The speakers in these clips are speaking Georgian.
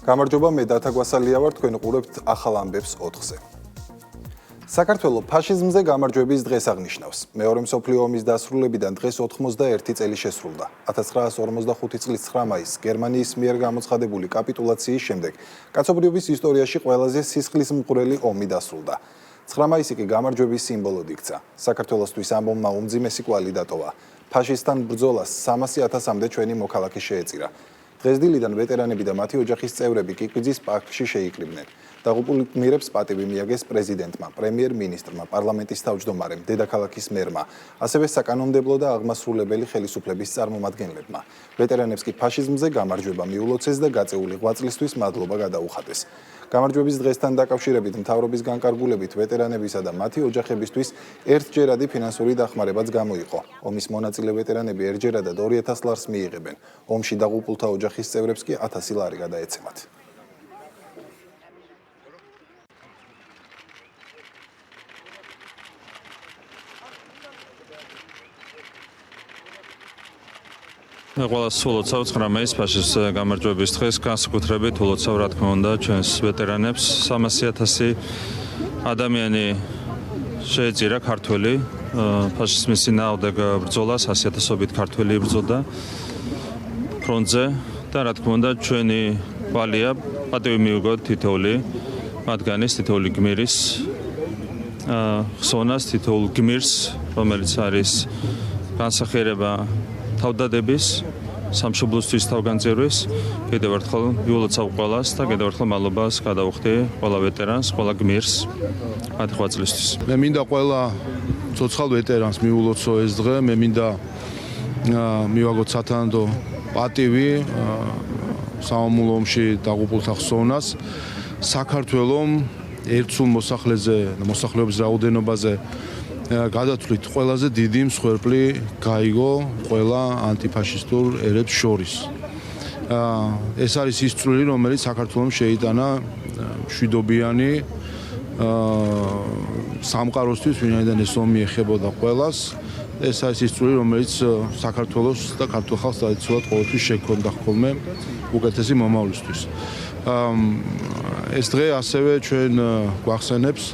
გამარჯობა, მე დათა გვასალია ვარ, თქვენ უყურებთ ახალ ამბებს 4-ზე. საქართველოს ფაშიზმზე გამარჯვების დღეს აღნიშნავს. მეორე მსოფლიო ომის დასრულებიდან დღეს 91 წელი შესრულდა. 1945 წლის 9 მაისს გერმანიის მიერ გამოცხადებული კაპიტულაციის შემდეგ კაცობრიობის ისტორიაში ყველაზე სისხლისმღვრელი ომი დასრულდა. 9 მაისი კი გამარჯვების სიმბოლოდ იქცა. საქართველოსთვის ამ ომმა უმძიმესი კვალი დატოვა. ფაშისტთან ბრძოლას 300,000-მდე ჩვენი მოქალაქე შეეწირა. დღესდილიდან ვეტერანები და მათი ოჯახის წევრები კიკრძის პარკში შეიკრიბნენ. დაღუპულ გმირებს პატივი მიაგეს პრეზიდენტმა, პრემიერ-მინისტრმა, პარლამენტის თავმჯდომარემ, დედაქალაქის მერმა, ასევე საკანონმდებლო და აღმასრულებელი ხელისუფლების წარმომადგენლებმა. ვეტერანებს კი ფაშიზმზე გამარჯვება მიულოცეს და გაწეული ღვაწლისთვის მადლობა გადაუხადეს. გამარჯვების დღესთან დაკავშირებით მთავრობის განკარგულებით ვეტერანებისა და მათი ოჯახებისთვის ერთჯერადი ფინანსური დახმარებაც გამოიყო. ომის მონაწილე ვეტერანები ერთჯერადად 2,000 ლარს მიიღებენ. ომში დაღუპულთა ოჯახის წევრებს კი 1,000 ლარი გადაეცემათ. ყველა სულოცავ 9 მაისს ფაშისტ გამარჯვების დღეს განსაკუთრებით ულოცავ რა თქმა უნდა ჩვენს ვეტერანებს 300,000 ადამიანი შეეწირა ქართველი ფაშიზმის წინააღმდეგ ბრძოლას 100,000-ობით ქართველი იბრძოდა ფრონტზე და რა თქმა უნდა ჩვენი ვალია პატივი მიუგოთ თითოეული მათგანის თითოეული გმირის ხსოვნას თითოეულ გმირს რომელიც არის განსახიერება თავდადების სამშობლოსთვის თავგანწირვის კიდევ ერთხელ მიულოცავ ყველას და კიდევ ერთხელ მადლობას გადავუხდი ყველა ვეტერანს, ყველა გმირს მათი ღვაწლისთვის. მე მინდა ყველა ცოცხალ ვეტერანს მიულოცო ეს დღე, მე მინდა მივაგოთ სათანადო პატივი სამამულო ომში დაღუპულთა ხსოვნას საქართველოს ერთსულ მოსახლეობის რაოდენობაზე გადათვლით ყველაზე დიდი მსხვერპლი გაიგო ყველა ანტიფაშისტურ ერებს შორის. ეს არის ის წვლილი, რომელიც საქართველოს შეიტანა მშვიდობიანი სამყაროსთვის, ვინაიდან ეს ომი ეხებოდა ყველას. ეს არის ის წვლილი, რომელიც საქართველოს და ქართულ ხალხს ტრადიციულად ყოველთვის შექონდა ხოლმე უკეთესი მომავლისთვის. ეს დღე ასევე ჩვენ გვახსენებს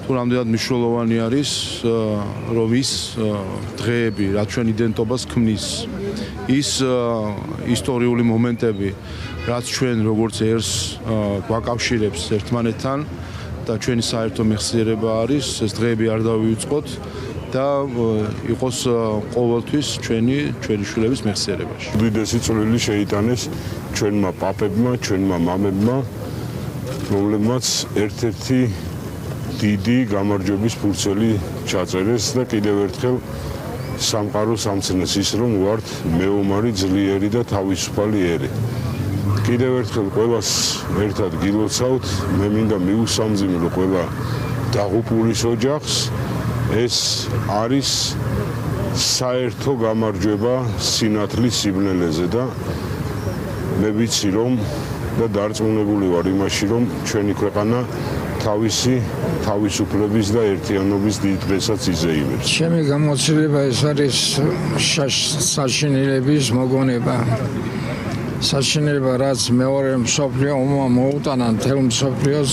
თუ რამდენად მნიშვნელოვანი არის რომ ის დღეები რაც ჩვენ იდენტობას ქმნის ის ისტორიული მომენტები რაც ჩვენ როგორც ერთს გვაკავშირებს ერთმანეთთან და ჩვენი საერთო მეხსიერება არის ეს დღეები არ დავივიწყოთ და იყოს ყოველთვის ჩვენი შვილების მეხსიერებაში. უდიდესი წვლილი შეიტანეს ჩვენმა პაპებმა, ჩვენმა მამებმა, რომლებმაც ერთ-ერთი დიდი გამარჯვების ფურცელი ჩაწერეს და კიდევ ერთხელ სამყაროს ამცნეს ის რომ ვართ მეომარი ძლიერი და თავისუფალი ერი. კიდევ ერთხელ ყველას ერთად გილოცავთ, მე მინდა მიუსამძიმრო ყველა დაღუპულის ოჯახს. ეს არის საერთო გამარჯვება სინათლის სიბნელეზე და მე ვიცი რომ და დარწმუნებული ვარ იმაში რომ ჩვენი ქვეყანა თავისი თავისუფლების და ერთიანობის დიდ დღესაც იზეიმებს. ჩემი გამოცდილება ეს არის საშინელების მოგონება. საშინელება რაც მეორე მსოფლიო ომმა მოუტანა მთელ მსოფლიოს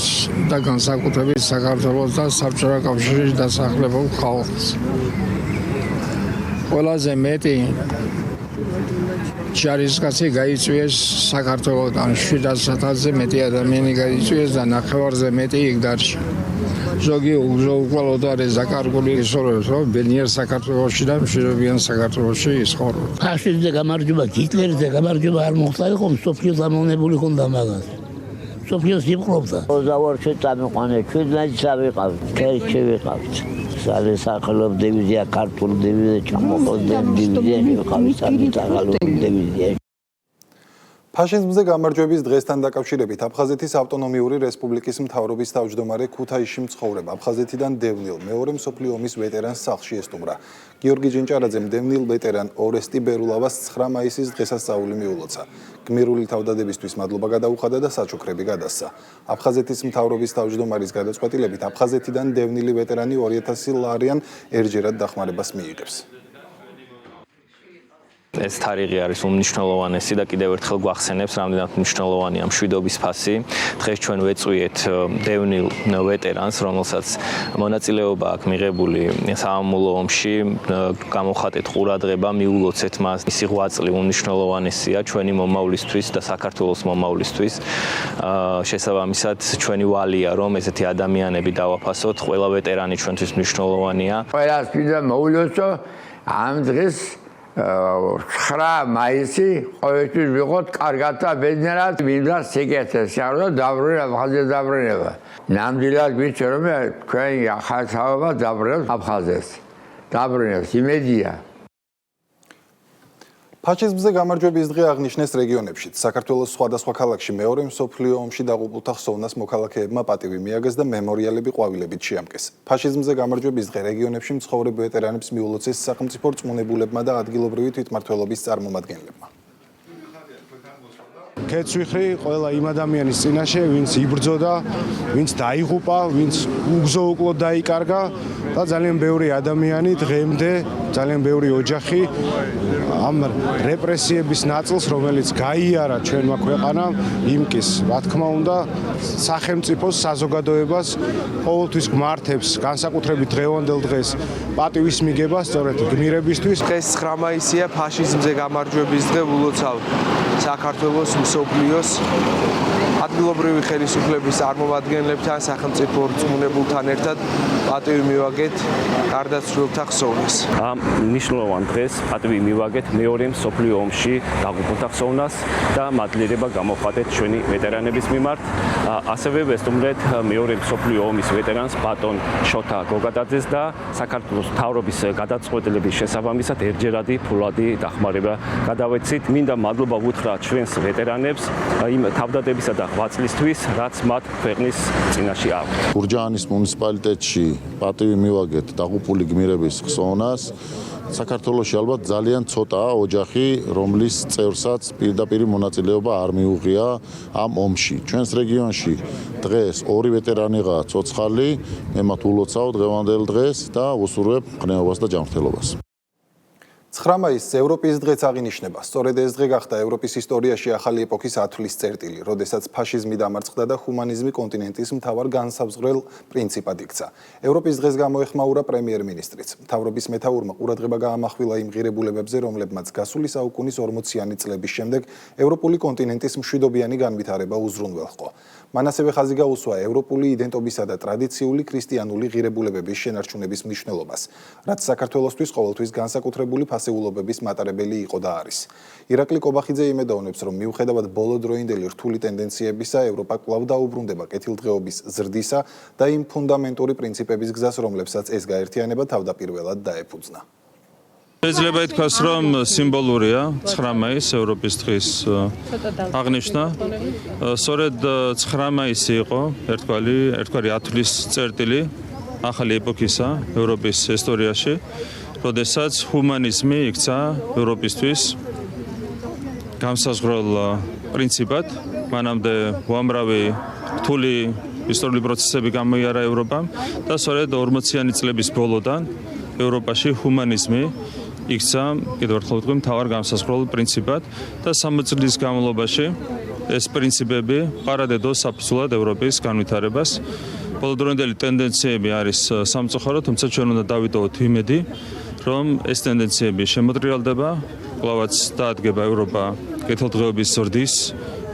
და განსაკუთრებით საქართველოს და საბჭოთა კავშირის დასახლებულ ხალხს. ყველაზე მეტი ჯარისკაცი გაიწვიეს საქართველოდან 700,000-ზე მეტი ადამიანი გაიწვიეს და 9-ზე მეტი იქ დარჩა. ზოგი უყვალოდ არის დაკარგული ისორებს, რომ ბედნიერ საქართველოში და მშვიდობიან საქართველოში ისხორობ. ფაშიზმზე გამარჯვება, ჰიტლერზე გამარჯვება არ მოხდა იყო, მსოფლიო დამოვნებული ხონდა მაგას. მსოფლიოს იპყრობდა. ზავარში წამიყვანე, ჩვენ ნაჯს ავიყავთ, თერჩი ვიყავთ. სალესახელობ დივიზია, ქართული დივიზია, ჩამოყოლდა დივიზია, ვიყავით სალესახელობ დივიზია. ფაშიზმზე გამარჯვების დღესთან დაკავშირებით აფხაზეთის ავტონომიური რესპუბლიკის მთავრობის თავმჯდომარე ქუთაისში მცხოვრებ აფხაზეთიდან დევნილ მეორე მსოფლიო ომის ვეტერანს სახლში ესტუმრა. გიორგი ჯინჭარაძემ დევნილ ვეტერან ორესტი ბერულავას 9 მაისის დღესასწაული მიულოცა. გმირული თავდადებისთვის მადლობა გადაუხადა და საჩუქრები გადასცა. აფხაზეთის მთავრობის თავმჯდომარის გადაწყვეტილებით აფხაზეთიდან დევნილი ვეტერანი 2,000 ლარიან ერთჯერად დახმარებას მიიღებს. ეს თარიღი არის უმნიშვნელოვანესი და კიდევ ერთხელ გვახსენებს, რამდენად მნიშვნელოვანია მშვიდობის ფასი. დღეს ჩვენ ვეწვიეთ დევნილ ვეტერანს, რომელსაც მონაწილეობა აქვს მიღებული საამულო ომში, გამოხატეთ ყურადღება, მიულოცეთ მას. მისი ღვაწლი უმნიშვნელოვანესია ჩვენი მომავლისთვის და საქართველოს მომავლისთვის. შესაბამისად, ჩვენი ვალია, რომ ესეთი ადამიანები დავაფასოთ, ყველა ვეტერანი ჩვენთვის მნიშვნელოვანია. ყველას მინდა მოულოცო ამ დღეს 9 მაისი ყოველთვის ვიყოთ კარგად და ბედნიერად მინდა სიკეთე სიარული დაბრუნება ახალგაზრდა დაბრუნება ნამდვილად ვიცი რომ თქვენი ახალგაზრდა დაბრუნებს აფხაზეთს დაბრუნებს იმედია ფაშიზმზე გამარჯვების დღე აღნიშნეს რეგიონებშიც. საქართველოს სხვადასხვა ქალაქში მეორე მსოფლიო ომში დაღუპულთა ხსოვნას მოქალაქეებმა პატივი მიაგეს და მემორიალები ყვავილებით შეამკეს. ფაშიზმზე გამარჯვების დღე რეგიონებში მცხოვრებ ვეტერანებს მიულოცეს სახელმწიფო რწმუნებულებმა და ადგილობრივი თვითმმართველობის წარმომადგენლებმა. კეთს ვიხრი ყველა იმ ადამიანის წინაშე, ვინც იბრძოდა, ვინც დაიღუპა, ვინც უგზო-უკლოდ დაიკარგა და ძალიან ბევრი ადამიანი დღემდე, ძალიან ბევრი ოჯახი ამ რეპრესიების ნაწილს, რომელიც გაიარა ჩვენმა ქვეყანამ, იმკის, რა თქმა უნდა, სახელმწიფოს საზოგადოებას ყოველთვის გმართებს განსაკუთრებით დღევანდელ დღეს პატივის მიგება სწორედ გმირებისთვის. დღეს 9 მაისია ფაშიზმზე გამარჯვების დღე ულოცავ საქართველოს მსოფლიოს ადგილობრივი ხელისუფლების წარმომადგენლებთან, სახელმწიფო რწმუნებულთან ერთად პატივი მივაგეთ გარდაცვლილთა ხსოვნას. ამ მნიშვნელოვან დღეს პატივი მივაგეთ მეორე მსოფლიო ომში დაღუპულთა ხსოვნას და მადლიერება გამოხატეთ ჩვენი ვეტერანების მიმართ. ასევე ვესტუმრეთ მეორე მსოფლიო ომის ვეტერანს ბატონ შოთა გოგადაძეს და საქართველოს მთავრობის გადაწყვეტილების შესაბამისად ერთჯერადი ფულადი დახმარება გადავეცით. მინდა მადლობა ვუთხრა ჩვენს ვეტერანებს იმ თავდადებისა და ღვაწლისთვის, რაც მათ ქვეყნის წინაშე აქვთ. გურჯაანის მუნიციპალიტეტში პატივი მივაგეთ დაღუპული გმირების ხსოვნას. საქართველოში ალბათ ძალიან ცოტაა ოჯახი, რომლის წევრსაც პირდაპირ მონაწილეობა არ მიუღია ამ ომში. ჩვენს რეგიონში დღეს 2 ვეტერანიღაა ცოცხალი, მე მათ ულოცავ დღევანდელ დღეს და უსურვებ მღნეობას და ჯანმრთელობას. 9 მაისს ევროპის დღეც აღინიშნება. სწორედ ეს დღე გახდა ევროპის ისტორიაში ახალი ეპოქის ათვლის წერტილი, როდესაც ფაშიზმი დამარცხდა და ჰუმანიზმი კონტინენტის მთავარ განსაზღვრელ პრინციპად იქცა. ევროპის დღეს გამოეხმაურა პრემიერ-მინისტრიც. მთავრობის მეთაურმა ყურადღება გაამახვილა იმ ღირებულებებზე, რომლებმაც გასული საუკუნის 40-იანი წლების შემდეგ ევროპული კონტინენტის მშვიდობიანი განვითარება უზრუნველყო. მან ასევე ხაზი გაუსვა ევროპული იდენტობისა და ტრადიციული ქრისტიანული ღირებულებების შენარჩუნების მნიშვნელობას, რაც საქართველოსთვის ყოველთვის განსაკუთრებული ფასეულობების მატარებელი იყო და არის. ირაკლი კობახიძე იმედოვნებს, რომ მიუხედავად ბოლოდროინდელი რთული ტენდენციებისა, ევროპა კვლავ დაუბრუნდება კეთილდღეობის ზრდისა და იმ ფუნდამენტური პრინციპების გზას, რომლებსაც ეს გაერთიანება თავდაპირველად დაეფუძნა. შეიძლება ითქვას, რომ სიმბოლურია 9 მაისს ევროპის დღის აღნიშვნა. სწორედ 9 მაისი იყო ერთგვარი ათვლის წერტილი ახალი ეპოქისა ევროპის ისტორიაში, როდესაც ჰუმანიზმი იქცა ევროპისთვის განსაზღვრელ პრინციპად. მანამდე უამრავი რთული ისტორიული პროცესები გამოიარა ევროპამ და სწორედ 40-იანი წლების ბოლოდან ევროპაში ჰუმანიზმი იქცა კიდევ ერთხელ ვთქვი მთავარ განსაზღვრელ პრინციპად და 60 წლის განმავლობაში ეს პრინციპები ყარადედო საფუძვლად ევროპის განვითარებას. ბოლოდროინდელი ტენდენციები არის სამწუხარო, თუმცა ჩვენ უნდა დავიტოვოთ იმედი, რომ ეს ტენდენციები შემოტრიალდება, კვლავაც დაადგება ევროპა კეთილდღეობის ზრდის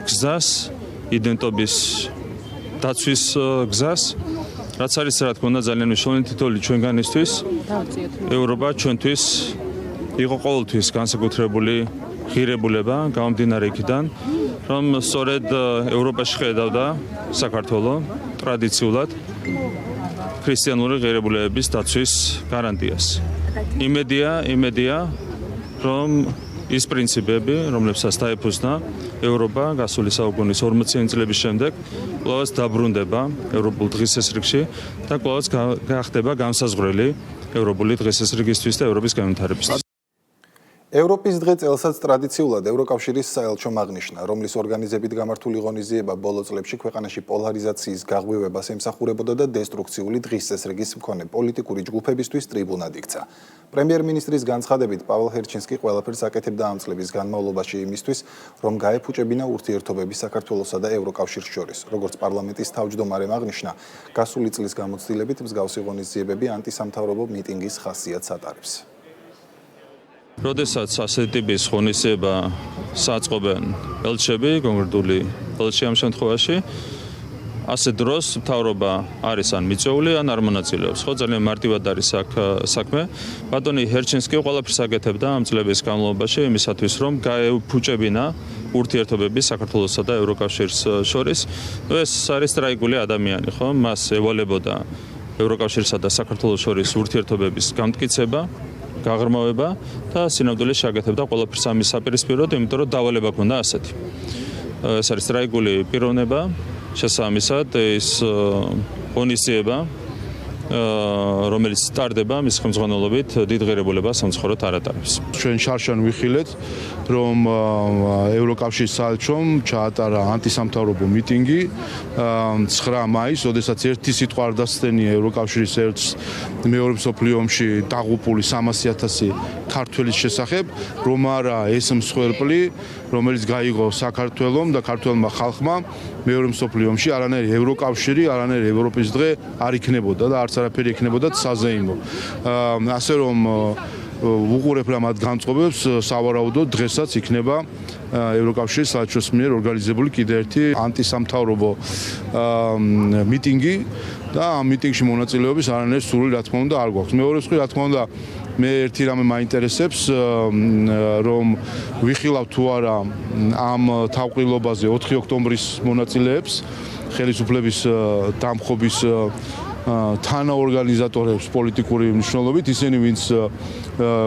გზას, იდენტობის დაცვის გზას, რაც არის რა თქმა უნდა ძალიან მნიშვნელოვანი თითოეული ჩვენგანისთვის. ევროპა ჩვენთვის იყო ყოველთვის განსაკუთრებული ღირებულება გამომდინარე იქიდან, რომ სწორედ ევროპაში ხედავდა საქართველოს ტრადიციულად ქრისტიანული ღირებულებების დაცვის გარანტიას. იმედია, რომ ის პრინციპები, რომლებსაც დაეფუძნა ევროპა გასული საუკუნის 40-იანი წლების შემდეგ, კვლავაც დაბრუნდება ევროპულ დღესასრიგში და კვლავაც გახდება განსაზღვრელი ევროპული დღესასრიგისთვის და ევროპის განვითარებისთვის. ევროპის დღე წელსაც ტრადიციულად ევროკავშირის საელჩომ აღნიშნა, რომლის ორგანიზებით გამართული ღონისძიება ბოლო წლებში ქვეყანაში პოლარიზაციის გაღვივებას ემსახურებოდა და დესტრუქციული დღის წესრიგის მქონე პოლიტიკური ჯგუფებისთვის ტრიბუნად იქცა. პრემიერ-მინისტრის განცხადებით პაველ ჰერჩინსკი ყველაფერს აკეთებდა ამ წლების განმავლობაში იმისთვის, რომ გაეფუჭებინა ურთიერთობები საქართველოსა და ევროკავშირს შორის. Როგორც პარლამენტის თავმჯდომარემ აღნიშნა, გასული წლის გამოცდილებით მსგავსი ღონისძიებები ანტისამთავრობო მიტინგის ხასიათს ატარებს. როდესაც ასეთი ტიპის ღონისძიება საწყობენ ელჩები, კონკრეტული ელჩი ამ შემთხვევაში, ასე დროს მთავრობა არის ან მიწვეული, ან არ მონაწილეობს. ხო, ძალიან მარტივად არის საქმე. ბატონი ჰერჩინსკი ყველაფერს აკეთებდა ამ წლების განმავლობაში იმისათვის, რომ გაეფუჭებინა ურთიერთობები საქართველოსა და ევროკავშირს შორის. ეს არის ტრაიგული ადამიანი, ხო? მას ევალებოდა ევროკავშირსა და საქართველოს შორის ურთიერთობების გამტკიცება, გაღრმავება და სინამდვილეს შეაკეთებდა ყველაფერს ამის საპირისპიროდ, იმიტომ რომ დავალება ჰქონდა ასეთი. ეს არის ტრაიგული პიროვნება, შესაბამისად ის ღონისძიება, რომელიც ტარდება მის ხელმძღვანელობით დიდ ღირებულებას სამცხოვროდ არ ატარებს. ჩვენ შარშან ვიხილეთ, რომ ევროკავშირის საელჩომ ჩაატარა ანტისამთავრობო მიტინგი 9 მაისს, როდესაც ერთი სიტყვა არ დასცდენია ევროკავშირის ერთს მეორე მსოფლიო ომში დაღუპული 300,000 ქართველის შესახებ, რომ არა ეს მსხვერპლი, რომელიც გაიღო საქართველომ და ქართველმა ხალხმა მეორე მსოფლიო ომში, არანაირი ევროკავშირი, არანაირი ევროპის დღე არ იქნებოდა და არც არაფერი იქნებოდა საზეიმო. ასე რომ უყურებ რა მათ განწყობებს, სავარაუდოდ დღესაც იქნება ევროკავშირის საელჩოს მიერ ორგანიზებული კიდევ ერთი ანტისამთავრობო მიტინგი და ამ მიტინგში მონაწილეობის არანაირი სურვილი რა თქმა უნდა არ გვაქვს. მეორე მხრივ რა თქმა უნდა მე ერთი რამე მაინტერესებს, რომ ვიხილავ თუ არა ამ თავყრილობაზე 4 ოქტომბრის მონაწილეებს, ხელისუფლების დამხობის თანაორგანიზატორებს პოლიტიკური მნიშვნელობით, ისინი ვინც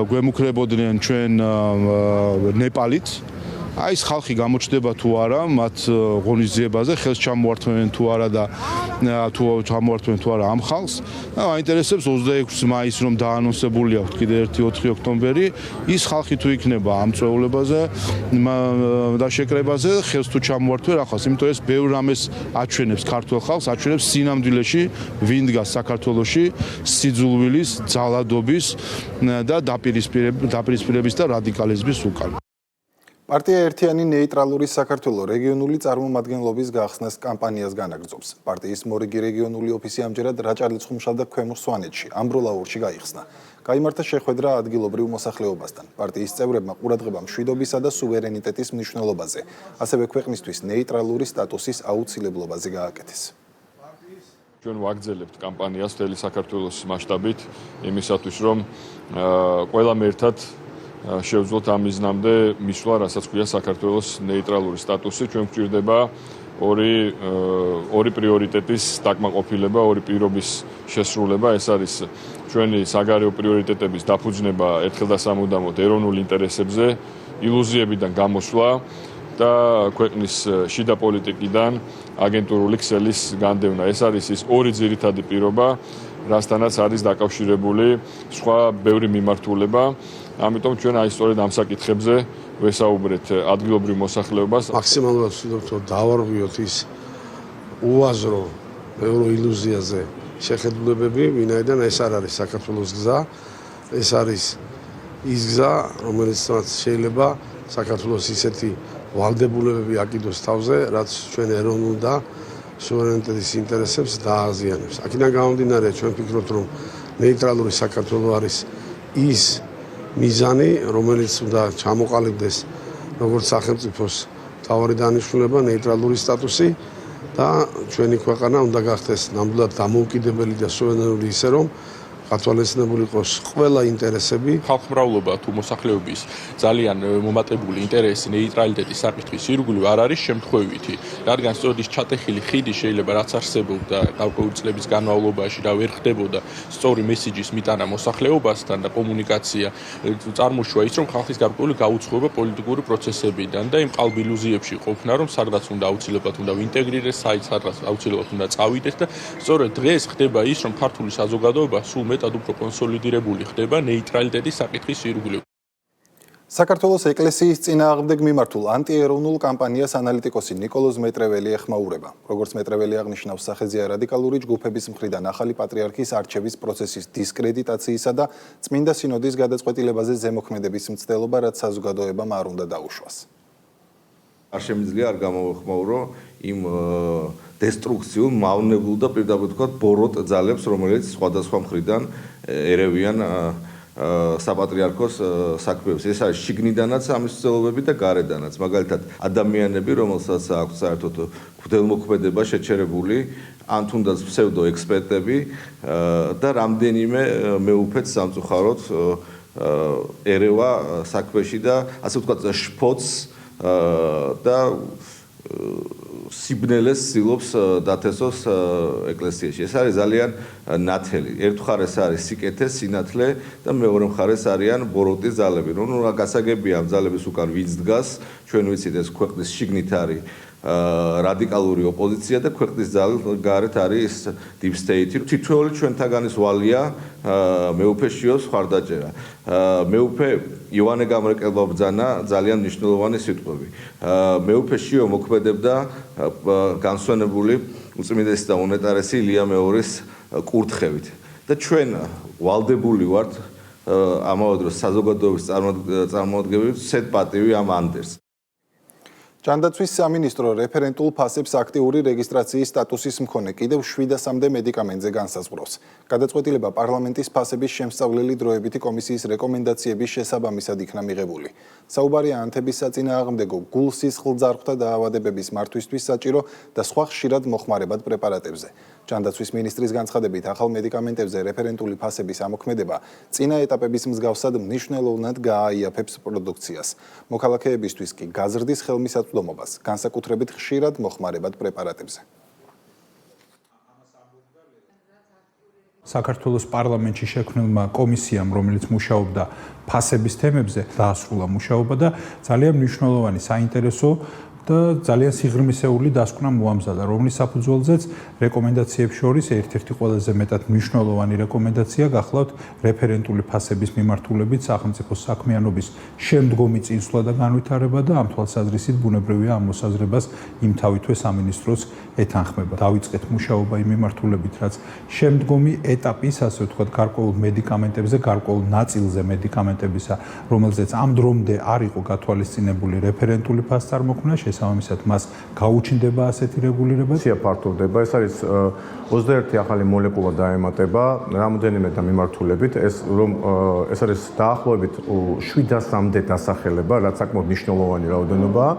გვემუქრებოდნენ ჩვენ ნეპალით. Აი ეს ხალხი გამოჩნდება თუ არა მათ ღონისძიებაზე, ხელს ჩამოართმევენ თუ არა და თუ ჩამოართმევენ თუ არა ამ ხალხს. მაინტერესებს 26 მაისს რომ დაანონსებული აქვს კიდევ ერთი 4 ოქტომბერი, ის ხალხი თუ იქნება ამ წვეულებაზე და შეკრებაზე, ხელს თუ ჩამოართვენ ახალს, იმიტომ ეს ბევრ რამეს აჩვენებს ქართულ ხალხს, აჩვენებს სინამდვილეში ვინ დგას საქართველოში სიძულვილის, ძალადობის და დაპირისპირების და რადიკალიზმის უკან. პარტია ერთიანი ნეიტრალური საქართველოს რეგიონული წარმომადგენლობის გახსნას კამპანიას განაგრძობს. პარტიის მორიგი რეგიონული ოფისი ამჯერად რაჭა-ლეჩხუმსა და ქვემო სვანეთში, ამბროლაურში გაიხსნა. გაიმართა შეხვედრა ადგილობრივ მოსახლეობასთან. პარტიის წევრებმა ყურადღება მშვიდობისა და სუვერენიტეტის მნიშვნელობაზე, ასევე ქვეყნისთვის ნეიტრალური სტატუსის აუცილებლობაზე გააკეთეს. ჩვენ ვაგრძელებთ კამპანიას მთელი საქართველოს მასშტაბით იმისათვის, რომ ყველამ ერთად შევძლოთ ამ მიზნამდე მისვლა, რასაც ქვია საქართველოს ნეიტრალური სტატუსი. ჩვენ გვჭირდება ორი პრიორიტეტის დაკმაყოფილება, ორი პირობის შესრულება. ეს არის ჩვენი საგარეო პრიორიტეტების დაფუძნება ერთხელ და სამუდამოდ ეროვნულ ინტერესებზე, ილუზიებიდან გამოსვლა და ქვეყნის შიდა პოლიტიკიდან აგენტურული ქსელის განდევნა. ეს არის ის ორი ძირითადი პირობა, რასთანაც არის დაკავშირებული სხვა ბევრი მიმართულება. ამიტომ ჩვენ აი სწორედ ამ საკითხებზე ვესაუბრეთ ადგილობრივ მოსახლეობას. მაქსიმალურად ვცდილობთ რომ დავარღვიოთ ის უაზრო ევროილუზიაზე შეხედულებები, ვინაიდან ეს არ არის საქართველოს გზა, ეს არის ის გზა, რომელიც შეიძლება საქართველოს ისეთი ვალდებულებები აკიდოს თავზე, რაც ჩვენ ეროვნულ და სუვერენიტეტის ინტერესებს დააზიანებს. აქედან გამომდინარე, ჩვენ ვფიქრობთ, რომ ნეიტრალური საქართველო არის ის მიზანი, რომელიც უნდა ჩამოყალიბდეს როგორც სახელმწიფოს მთავარი დანიშნულება, ნეიტრალური სტატუსი და ჩვენი ქვეყანა უნდა გახდეს ნამდვილად დამოუკიდებელი და სუვერენული ისე, რომ გათვალისწინებული იყოს ყველა ინტერესები. ხალხმრავლობა თუ მოსახლეობის ძალიან მომატებული ინტერესი ნეიტრალიტეტის საკითხის ირგვლივ არ არის შემთხვევითი, რადგან სწორედ ის ჩატეხილი ხიდი შეიძლება რაც არსებობდა გარკვეული წლების განმავლობაში და ვერ ხდებოდა სწორი მესიჯის მიტანა მოსახლეობასთან და კომუნიკაცია წარმოშვა ის, რომ ხალხის გარკვეული გაუცხოება პოლიტიკური პროცესებიდან და იმ ყალბილუზიებში ყოფნა, რომ სადღაც უნდა აუცილებლად უნდა ვინტეგრირდეს, სადღაც აუცილებლად უნდა წავიდეს და სწორედ დღეს ხდება ის, რომ ქართული საზოგადოება სულ მეტად უფრო კონსოლიდირებული ხდება ნეიტრალიტეტის საკითხის ირგვლივ. საქართველოს ეკლესიის წინააღმდეგ მიმართულ ანტიეროვნულ კამპანიას ანალიტიკოსი ნიკოლოზ მეტრეველი ეხმაურება. როგორც მეტრეველი აღნიშნავს, სახეზეა რადიკალური ჯგუფების მხრიდან ახალი პატრიარქის არჩევის პროცესის დისკრედიტაციისა და წმინდა სინოდის გადაწყვეტილებაზე ზემოქმედების მცდელობა, რაც საზოგადოებამ არ უნდა დაუშვას. არ შემიძლია არ გამოვეხმაურო იმ დესტრუქციულ, მავნებულ და პირდაპირ ვთქვათ ბოროტ ძალებს, რომელიც სხვადასხვა მხრიდან ერევიან საპატრიარქოს საქმეებს. ეს არის შიგნიდანაც ამის ცდილობები და გარედანაც. მაგალითად, ადამიანები, რომელსაც აქვს საერთოდ გრძელმოქმედება შეჩერებული, ან თუნდაც ფსევდო ექსპერტები და რამდენიმე მეუფეც სამწუხაროდ ერევა საქმეში და ასე ვთქვათ შფოთს და სიბნელეს ცდილობს დათესოს ეკლესიაში. ეს არის ძალიან ნათელი. ერთ მხარეს არის სიკეთე, სინათლე და მეორე მხარეს არიან ბოროტი ძალები. ნუ გასაგებია ამ ძალების უკან ვინც დგას, ჩვენ ვიცით ეს ქვეყნის შიგნით არის რადიკალური ოპოზიცია და ქვეყნის გარეთ არის deep state. თითოეული ჩვენთაგანის ვალია მეუფეშიოს ხარდაჭერა. მეუფე იოანე გამრეკელმა ბრძანა ძალიან მნიშვნელოვანი სიტყვები. მეუფეშიო მოქმედებდა განსვენებული უწმინდესი და უნეტარესი ილია მეორის კურთხევით. და ჩვენ ვალდებული ვართ ამავე დროს საზოგადოების წარმოადგენლები ვცეთ პატივი ამ ანდერს. ჯანდაცვის სამინისტრო რეფერენტულ ფასებს აქტიური რეგისტრაციის სტატუსის მქონე კიდევ 700-მდე მედიკამენტზე განსაზღვრავს. გადაწყვეტილება პარლამენტის ფასების შემსწავლელი დროებითი კომისიის რეკომენდაციების შესაბამისად იქნა მიღებული. საუბარია ანთების საწინააღმდეგო გულ-სისხლ ძარღვთა დაავადებების მართვისთვის საჭირო და სხვა ხშირად მოხმარებად პრეპარატებზე. ჯანდაცვის მინისტრის განცხადებით, ახალ მედიკამენტებზე რეფერენტული ფასების ამოქმედება წინა ეტაპების მსგავსად მნიშვნელოვნად გააიაფებს პროდუქციას. მოქალაქეებისთვის კი გაზრდის ხელმისაწვდომობას, განსაკუთრებით ხშირად მოხმარებად პრეპარატებზე. საქართველოს პარლამენტში შექმნილმა კომისიამ, რომელიც მუშაობდა ფასების თემებზე, დაასრულა მუშაობა და ძალიან მნიშვნელოვანი საინტერესო და ძალიან სიღრმისეული დასკვნა მოამზადა, რომლის საფუძველზეც რეკომენდაციებს შორის ერთ-ერთი ყველაზე მეტად მნიშვნელოვანი რეკომენდაცია გახლავთ რეფერენტული ფასების მიმართულებით სახელმწიფო საქმიანობის შემდგომი წინსვლა და განვითარება და ამ თვალსაზრისით ბუნებრივია ამ მოსაზრებას იმთავითვე სამინისტროს ეთანხმება. დავიწყეთ მუშაობა იმ მიმართულებით, რაც შემდგომი ეტაპის, ასე ვთქვათ, გარკვეულ მედიკამენტებზე, გარკვეულ ნაწილზე მედიკამენტებისა, რომელზეც ამ დრომდე არ იყო გათვალისწინებული რეფერენტული ფასი წარმოქმნა, შესაბამისად მას გაუჩნდება ასეთი რეგულირება. ფართოვდება. ეს არის 21 ახალი მოლეკულა დაემატება რამოდენიმე და მიმართულებით. ეს არის დაახლოებით 700-მდე დასახელება, რაც საკმაოდ მნიშვნელოვანი რაოდენობაა.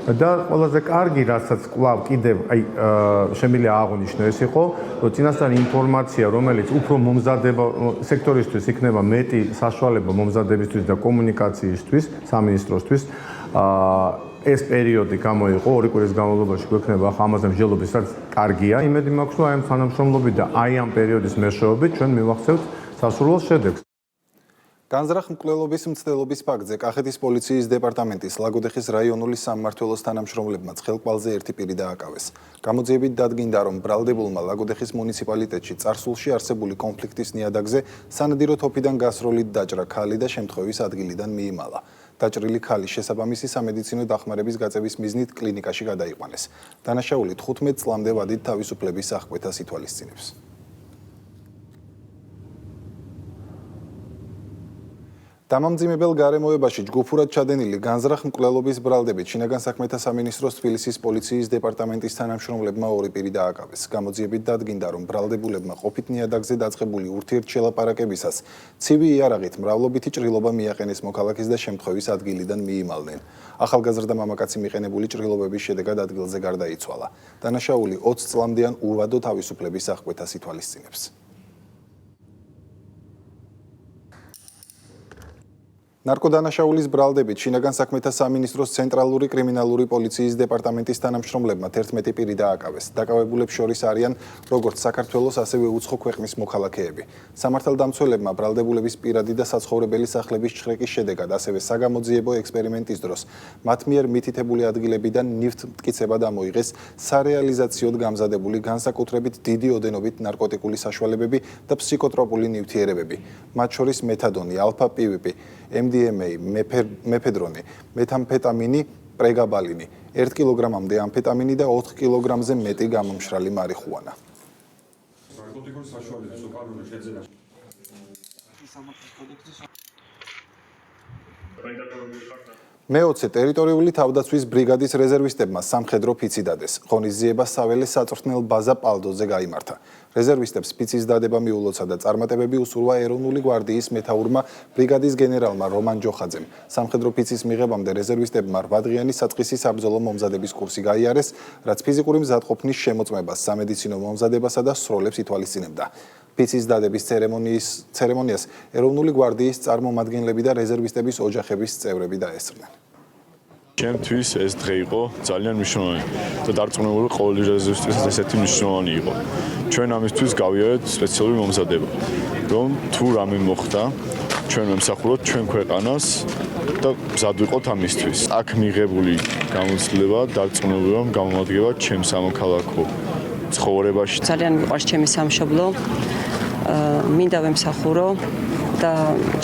და ყველაზე კარგი, რასაც კვლავ კიდევ შემიძლია აღნიშნო ეს იყო, რომ წინასწარ ინფორმაცია, რომელიც უფრო მომზადება სექტორისთვის იქნება მეტი საშუალება მომზადებისთვის და კომუნიკაციისთვის, სამინისტროსთვის, ეს პერიოდი გამოიყო 2 კვირის განმავლობაში გვექნება ამაზე მსჯელობის, რაც კარგია. იმედი მაქვს, რომ აი ამ თანამშრომლობით და აი ამ პერიოდის მეშვეობით ჩვენ მივახცევთ სასურველ შედეგს. განზრახ მკვლელობის მცდელობის ფაქტზე კახეთის პოლიციის დეპარტამენტის ლაგოდეხის რაიონული სამმართველოს თანამშრომლებმა ცხელკვალზე ერთი პირი დააკავეს. გამოძიებით დადგინდა, რომ ბრალდებულმა ლაგოდეხის მუნიციპალიტეტში წარსულში არსებული კონფლიქტის ნიადაგზე სანადირო თოფიდან გასროლით დაჭრა ქალი და შემთხვევის ადგილიდან მიიმალა. დაჭრილი ქალი შესაბამისი სამედიცინო დახმარების გაწევის მიზნით კლინიკაში გადაიყვანეს. დანაშაული 15 წლამდე ვადით თავისუფლების აღკვეთას ითვალისწინებს. დამამძიმებელ გარემოებაში ჯგუფურად ჩადენილი განზრახ მკვლელობის ბრალდებით შინაგან საქმეთა სამინისტროს თბილისის პოლიციის დეპარტამენტის თანამშრომლებმა ორი პირი დააკავეს. გამოძიებით დადგინდა, რომ ბრალდებულებმა ყოფით ნიადაგზე დაწყებული ურთიერთშელაპარაკებისას ცივი იარაღით მრავლობითი ჭრილობა მიაყენეს მოქალაქეს და შემთხვევის ადგილიდან მიიმალნენ. ახალგაზრდა მამაკაცი მიყენებული ჭრილობების შედეგად ადგილზე გარდაიცვალა. დანაშაული 20 წლამდიან უვადო თავისუფლების აღკვეთას ითვალისწინებს. ნარკოდანაშაულის ბრალდებით შინაგან საქმეთა სამინისტროს ცენტრალური კრიმინალური პოლიციის დეპარტამენტის თანამშრომლებმა 11 პირი დააკავეს. დაკავებულებს შორის არიან როგორც საქართველოს, ასევე უცხო ქვეყნის მოქალაქეები. სამართალდამცველებმა ბრალდებულების პირადი და საცხოვრებელი სახლების ჩხრეკის შედეგად, ასევე საგამოძიებო ექსპერიმენტის დროს მათ მიერ მითითებული ადგილებიდან ნივთმტკიცება დამოიღეს სარეალიზაციოდ გამზადებული განსაკუთრებით დიდი ოდენობით ნარკოტიკული საშუალებები და ფსიქოტროპული ნივთიერებები, მათ შორის მეთადონი, ალფა-პივიპი, MDMA MDMA, მეფედრონი, მეთამფეტამინი, პრეგაბალინი, 1 კილოგრამამდე ამფეტამინი და 4 კილოგრამზე მეტი გამომშრალი მარიხუანა. მე-20 ტერიტორიული თავდაცვის ბრიგადის რეზერვისტებმა სამხედრო ფიცი დადეს. ღონისძიება საველე საწვრთნელ ბაზა პალდოზე გაიმართა. რეზერვისტებს ფიცის დადება მიულოცა და წარმატებები უსურვა ეროვნული გვარდიის მეთაურმა ბრიგადის გენერალმა რომან ჯოხაძემ. სამხედრო ფიცის მიღებამდე რეზერვისტებმა 8 დღიანი საწყისი საბრძოლო მომზადების კურსი გაიარეს, რაც ფიზიკური მზადყოფნის შემოწმებას, სამედიცინო მომზადებასა და სროლებს ითვალისწინებდა. ფიცის დადების ცერემონიას ეროვნული გვარდიის წარმომადგენლები და რეზერვისტების ოჯახების წევრები დაესწრნენ. ჩემთვის ეს დღე იყო ძალიან მნიშვნელოვანი და დარწმუნებული ყოველი რეზერვისტისთვის ესეთი მნიშვნელოვანი იყო. ჩვენ ამისთვის გავიარეთ სპეციალური მომზადება, რომ თუ რამე მოხდა, ჩვენ ვემსახუროთ ჩვენ ქვეყანას და მზად ვიყოთ ამისთვის. აქ მიღებული გამოცდილება დარწმუნებული რომ გამომადგება ჩემ სამოქალაქო ცხოვრებაში. ძალიან მიყვარს ჩემი სამშობლო. მინდა ვემსახურო და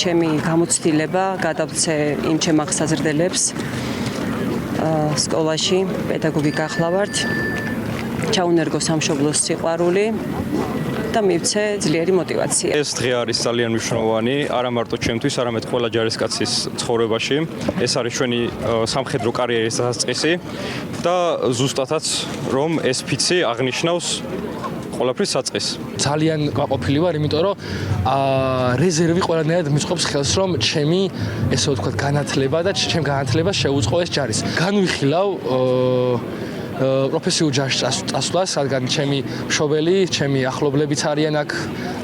ჩემი გამოცდილება გადავცე იმ ჩემ აღსაზრდელებს სკოლაში პედაგოგი გახლავართ. ჩაუნერგო სამშობლოს სიყვარული და მივცე ძლიერი мотиваცია. ეს დღე არის ძალიან მნიშვნელოვანი, არა მარტო ჩემთვის, არამედ ყველა ჯარისკაცის ცხოვრებაში. ეს არის ჩვენი სამხედრო კარიერის დასაწყისი და ზუსტადაც რომ ეს ფიცი აღნიშნავს ყველაფრის საწყის. ძალიან გაყოფილი ვარ, იმიტომ რომ რეზერვი ყველანაირად მიწყობს ხელს, რომ ჩემი ესე ვთქვათ განათლება და ჩემ განათლებას შეუწყო ეს ჯარის. განვიხილავ პროფესიულ ჯარში წასვლას, რადგან ჩემი მშობელი, ჩემი ახლობლებიც არიან აქ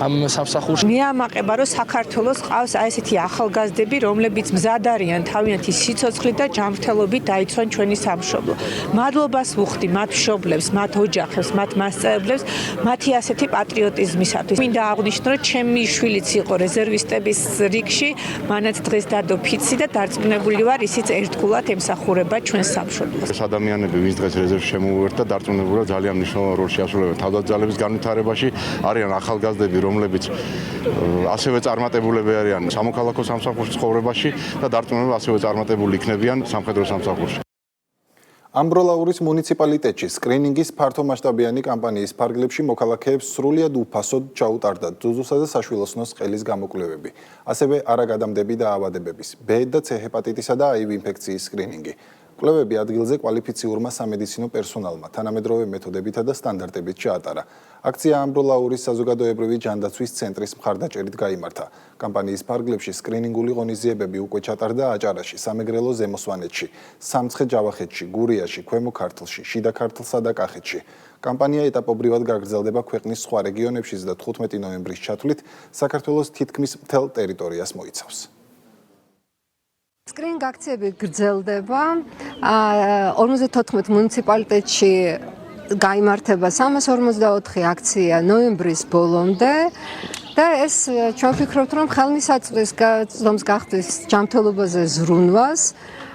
ამ სამსახურში. მეამაყება, რომ საქართველოს ყავს აი ესეთი ახალგაზრდები, რომლებიც მზად არიან თავიანთი სიცოცხლით და ჯანმრთელობით დაიცვან ჩვენი სამშობლო. მადლობას ვუხდი მათ მშობლებს, მათ ოჯახებს, მათ მასწავლებლებს, მათი ასეთი პატრიოტიზმისათვის. მინდა აღვნიშნო, რომ ჩემი შვილიც იყო რეზერვისტების რიგში, მანაც დღეს დადო ფიცი და დარწმუნებული ვარ, ისიც ერთგულად ემსახურება ჩვენს სამშობლოს. ეს ადამიანები, ვინც დღეს რეზერვში შემოვიერთდა, დარწმუნებული ძალიან მნიშვნელოვან როლში ასრულებენ თავდაცვალების განვითარებაში, არიან ახალგაზრდები, რომლებიც ასევე წარმატებულები არიან სამოქალაქო სამსახურის ცხოვრებაში და დარწმუნებული ასევე წარმატებული იქნებიან სამხედრო სამსახურში. ამბროლაურის მუნიციპალიტეტში სკრინინგის ფართომასშტაბიანი კამპანიის ფარგლებში მოქალაქეებს სრულიად უფასოდ ჩაუტარდათ ძუძუსა და საშვილოსნოს ყელის გამოკვლევები, ასევე არაგადამდები და ავადებების, B და C ჰეპატიტისა და HIV ინფექციის სკრინინგი. კვლევები ადგილზე კვალიფიციურმა სამედიცინო პერსონალმა თანამედროვე მეთოდებითა და სტანდარტებით ჩაატარა. აქცია ამბროლაურის საზოგადოებრივი ჯანდაცვის ცენტრის მხარდაჭერით გაიმართა. კამპანიის ფარგლებში სკრინინგული ღონისძიებები უკვე ჩატარდა აჭარაში, სამეგრელო ზემოსვანეთში, სამცხე-ჯავახეთში, გურიაში, ქვემო ქართლში, შიდა ქართლსა და კახეთში. კამპანია ეტაპობრივად გაგრძელდება ქვეყნის სხვა რეგიონებშიც და 15 ნოემბრის ჩათვლით საქართველოს თითქმის მთელ ტერიტორიას მოიცავს. სკრინინგ აქციები გრძელდება 54 მუნიციპალიტეტში გაიმართება 344 აქცია ნოემბრის ბოლომდე და ეს ჩვენ ვფიქრობთ რომ ხელმისაწვდის გაზომს გახდის ჯანმრთელობაზე ზრუნვას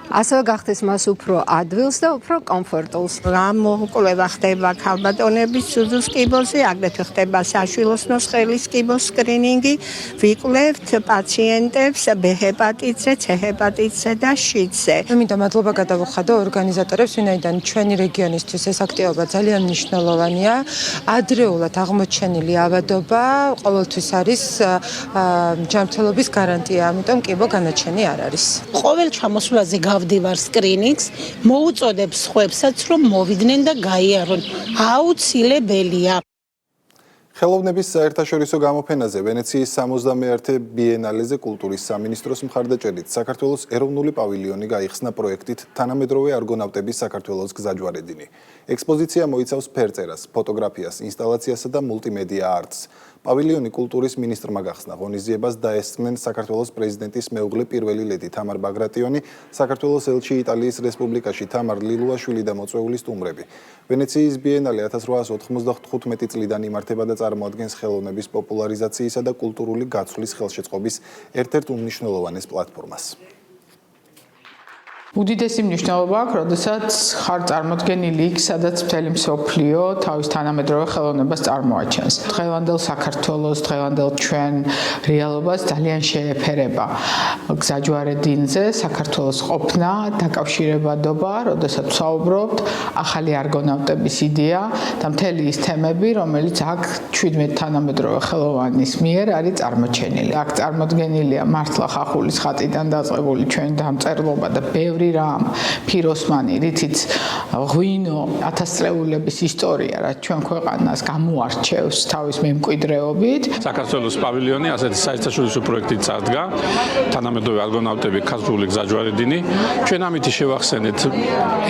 ასევე გახდეს მას უფრო ადვილს და უფრო კომფორტულს. გამოკვლევა ხდება ქალბატონების ძუძუს კიბოზე, აგრეთვე ხდება საშვილოსნოს ყელის კიბოს სკრინინგი. ვიკვლევთ პაციენტებს B ჰეპატიტზე, C ჰეპატიტზე და შიდზე. მინდა მადლობა გადავუხადო ორგანიზატორებს, ვინაიდან ჩვენი რეგიონისთვის ეს აქტივობა ძალიან მნიშვნელოვანია. ადრეულად აღმოჩენილი ავადობა ყოველთვის არის ჯანმრთელობის გარანტია, ამიტომ კიბო განაჩენი არ არის. ყოველ ჩამოსვლაზე გავდივარ სკრინინგს, მოუწოდებ სხვებსაც, რომ მოვიდნენ და გაიარონ. აუცილებელია. ხელოვნების საერთაშორისო გამოფენაზე ვენეციის 61-ე ბიენალეზე კულტურის სამინისტროს მხარდაჭერით საქართველოს ეროვნული პავილიონი გაიხსნა პროექტით თანამედროვე არგონავტების საქართველოს გზაჯვარედინი. ექსპოზიცია მოიცავს ფერწერას, ფოტოგრაფიას, ინსტალაციასა და მულტიმედია არტს. პავილიონი კულტურის მინისტრმა გახსნა. ღონისძიებას დაესწრნენ საქართველოს პრეზიდენტის მეუღლე პირველი ლედი თამარ ბაგრატიონი, საქართველოს ელჩი იტალიის რესპუბლიკაში თამარ ლილუაშვილი და მოწვეული სტუმრები. ვენეციის ბიენალე 1895 წლიდან იმართება და წარმოადგენს ხელოვნების პოპულარიზაციისა და კულტურული გაცვლის ხელშეწყობის ერთ-ერთ უმნიშვნელოვანეს პლატფორმას. უდიდესი მნიშვნელობა აქვს, როდესაც ხარ წარმოდგენილი იქ, სადაც მთელი მსოფლიო თავის თანამედროვე ხელოვნებას წარმოაჩენს. დღევანდელ საქართველოს, დღევანდელ ჩვენ რეალობას ძალიან შეეფერება გზაჯვარედინზე საქართველოს ყოფნა, დაკავშირებადობა, როდესაც ვსაუბრობთ, ახალი არგონავტების იდეა და მთელი ის თემები, რომელიც აქ 17 თანამედროვე ხელოვანის მიერ არის წარმოჩენილი. აქ წარმოდგენილია მართლა ხახულის ხატიდან დაწყებული ჩვენი დამწერლობა და ბევრი რამ, ფიროსმანი, რითიც ღვინო ათასწლეულების ისტორია, რაც ჩვენ ქვეყანას გამოარჩევს თავის მემკვიდრეობით. საქართველოს პავილიონი ასეთი საერთაშორისო პროექტით წარდგა, თანამედროვე არგონავტები, ქართული გზაჯვარედინი. ჩვენ ამით შევახსენეთ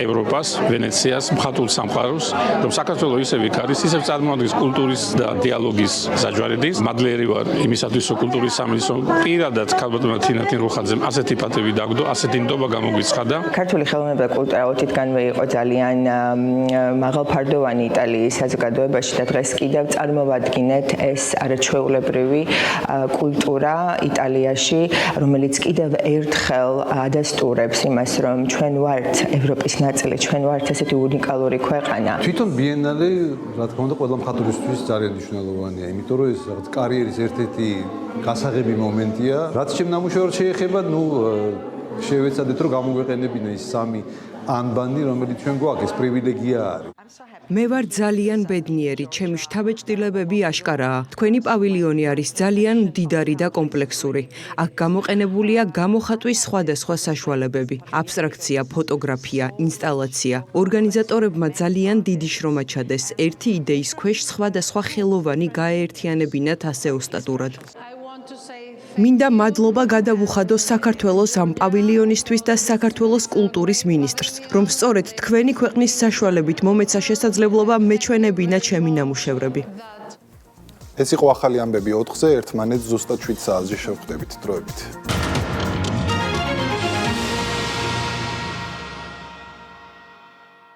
ევროპას, ვენეციას, მხატვრულ სამყაროს, რომ საქართველოს ისევ იქ არის, ისევ წარმოადგენს კულტურის და დიალოგის გზაჯვარედინს. მადლიერი ვარ იმისათვის, რომ კულტურის სამინისტრო პირადად ქალბატონმა თინათინ რუხაძემ ასეთი პატივი დაგდო, ასეთი ნდობა გამოგვიცხადა. ქართული ხელოვნება და კულტურა თითქმე იყო ძალიან მაღალფარდოვანი იტალიის საზოგადოებაში და დღეს კიდევ წარმოვადგინეთ ეს არაჩვეულებრივი კულტურა იტალიაში, რომელიც კიდევ ერთხელ ადასტურებს იმას, რომ ჩვენ ვართ ევროპის ნაწილი, ჩვენ ვართ ესეთი უნიკალური ქვეყანა. თვითონ ბიენალე, რა თქმა უნდა, ყველა მხატვრისთვის ძალიან მნიშვნელოვანია, იმიტომ რომ ეს რაღაც კარიერის ერთ-ერთი გასაღები მომენტია. რაც ჩემ ნამუშევრს შეეხება, შევეცადეთ რომ გამოგვეყენებინა ის სამი ანბანი, რომელიც ჩვენ გვაქვს, ეს პრივილეგია არის. მე ვარ ძალიან ბედნიერი, ჩემი შთაბეჭდილებები აშკარაა. თქვენი პავილიონი არის ძალიან მდიდარი და კომპლექსური. აქ გამოყენებულია გამოხატვის სხვადასხვა საშუალებები: აბსტრაქცია, ფოტოგრაფია, ინსტალაცია. ორგანიზატორებმა ძალიან დიდი შრომა ჩადეს ერთი იდეის ქვეშ სხვადასხვა ხელოვანი გაეერთიანებინათ ასე ოსტატურად. მინდა მადლობა გადავუხადო საქართველოს ამ პავილიონისთვის და საქართველოს კულტურის მინისტრს, რომ სწორედ თქვენი ქვეყნის საშუალებით მომეცა შესაძლებლობა მეჩვენებინა ჩემი ნამუშევრები. ეს იყო ახალი ამბები 4-ზე, ერთმანეთს ზუსტად 7 საათზე შევხვდებით დროებით.